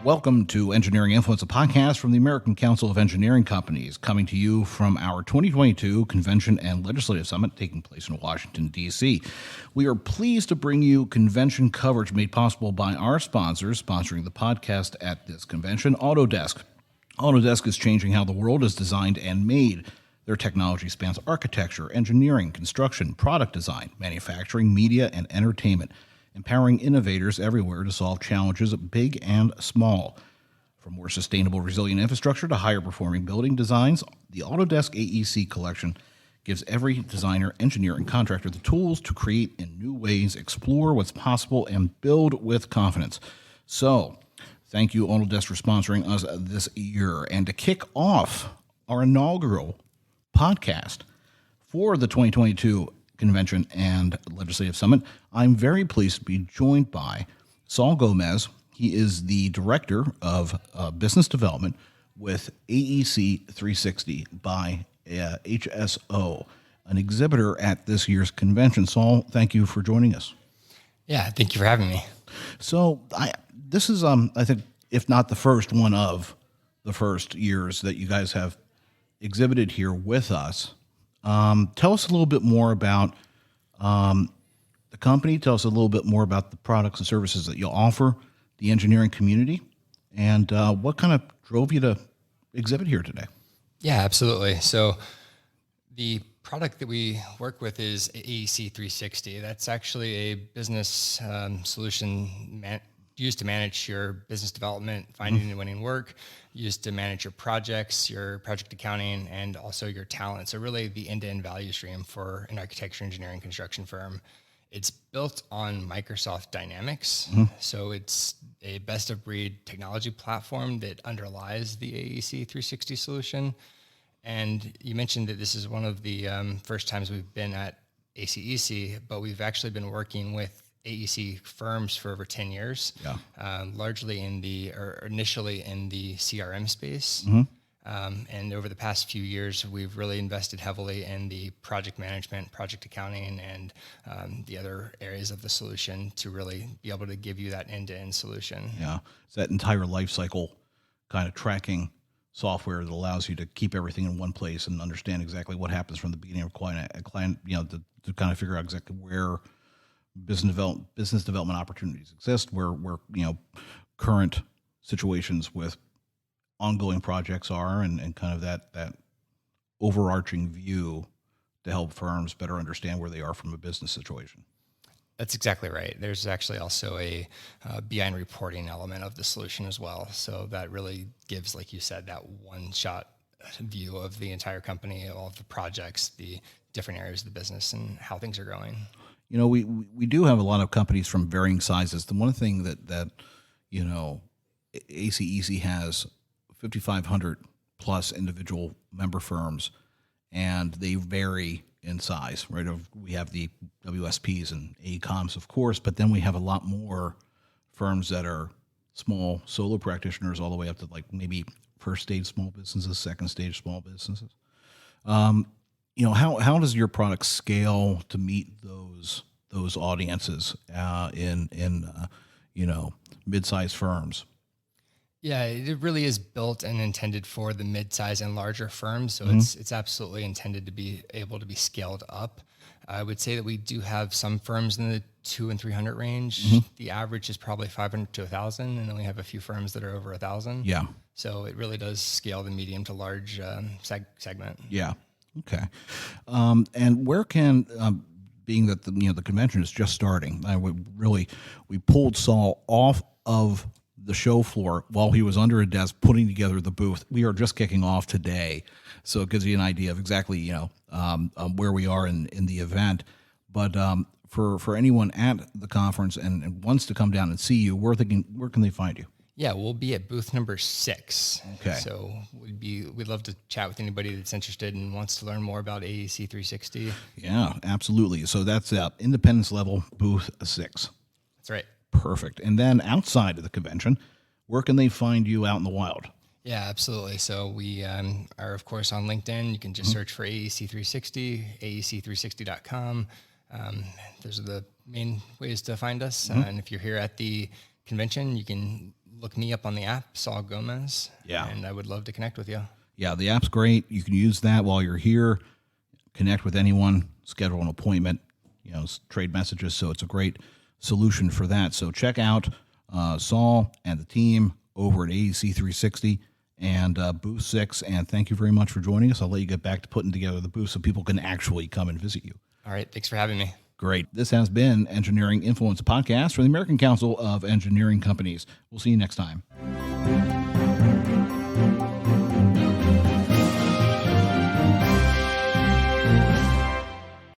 Welcome to Engineering Influence, a podcast from the American Council of Engineering Companies, coming to you from our 2022 Convention and Legislative Summit taking place in Washington, D.C. We are pleased to bring you convention coverage made possible by our sponsors, sponsoring the podcast at this convention, Autodesk. Autodesk is changing how the world is designed and made. Their technology spans architecture, engineering, construction, product design, manufacturing, media, and entertainment, empowering innovators everywhere to solve challenges big and small. From more sustainable, resilient infrastructure to higher performing building designs, the Autodesk AEC collection gives every designer, engineer, and contractor the tools to create in new ways, explore what's possible, and build with confidence. So, thank you, Autodesk, for sponsoring us this year. And to kick off our inaugural podcast for the 2022 Convention and Legislative Summit, I'm very pleased to be joined by Saul Gomez. He is the Director of Business Development with AEC 360 by HSO, an exhibitor at this year's convention. Saul, thank you for joining us. Yeah, thank you for having me. So this is, I think, if not the first one of the first years that you guys have exhibited here with us. Tell us a little bit more about the company. Tell us a little bit more about the products and services that you offer the engineering community, and what kind of drove you to exhibit here today? Yeah, absolutely. So the product that we work with is AEC 360. That's actually a business solution used to manage your business development, finding and winning work, used to manage your projects, your project accounting, and also your talent. So really the end-to-end value stream for an architecture, engineering, construction firm. It's built on Microsoft Dynamics. So it's a best-of-breed technology platform that underlies the AEC 360 solution. And you mentioned that this is one of the first times we've been at ACEC, but we've actually been working with AEC firms for over 10 years, largely initially in the CRM space. And over the past few years, we've really invested heavily in the project management, project accounting, and the other areas of the solution to really be able to give you that end-to-end solution. Yeah, it's that entire life cycle kind of tracking software that allows you to keep everything in one place and understand exactly what happens from the beginning of a client, to kind of figure out exactly where business development opportunities exist, where current situations with ongoing projects are, and kind of that overarching view to help firms better understand where they are from a business situation. That's exactly right. There's actually also a BI and reporting element of the solution as well. So that really gives, like you said, that one-shot view of the entire company, all of the projects, the different areas of the business, and how things are going. We do have a lot of companies from varying sizes. The one thing that ACEC has 5,500 plus individual member firms, and they vary in size, right? We have the WSPs and AECOMs, of course, but then we have a lot more firms that are small solo practitioners all the way up to like maybe first stage small businesses, second stage small businesses. How does your product scale to meet those audiences in mid-sized firms? Yeah, it really is built and intended for the mid-size and larger firms. So it's absolutely intended to be able to be scaled up. I would say that we do have some firms in the 200 and 300 range. The average is probably 500 to 1,000, and then we have a few firms that are over 1,000. Yeah. So it really does scale the medium to large segment. Yeah. Okay. And where can, being that the convention is just starting, we pulled Saul off of the show floor while he was under a desk putting together the booth. We are just kicking off today, so it gives you an idea of exactly where we are in the event. But for anyone at the conference and wants to come down and see you, we're thinking, where can they find you? Yeah, we'll be at booth number 6. Okay. So we'd love to chat with anybody that's interested and wants to learn more about AEC 360. Yeah, absolutely. So that's Independence level booth 6. That's right. Perfect. And then outside of the convention, where can they find you out in the wild? Yeah, absolutely. So we are, of course, on LinkedIn. You can just search for AEC 360, AEC360.com. Those are the main ways to find us. And if you're here at the convention, you can look me up on the app, Saul Gomez. Yeah. And I would love to connect with you. Yeah, the app's great. You can use that while you're here, connect with anyone, schedule an appointment, trade messages. So it's a great solution for that. So check out Saul and the team over at AEC 360 and Booth 6. And thank you very much for joining us. I'll let you get back to putting together the booth so people can actually come and visit you. All right. Thanks for having me. Great. This has been Engineering Influence Podcast from the American Council of Engineering Companies. We'll see you next time.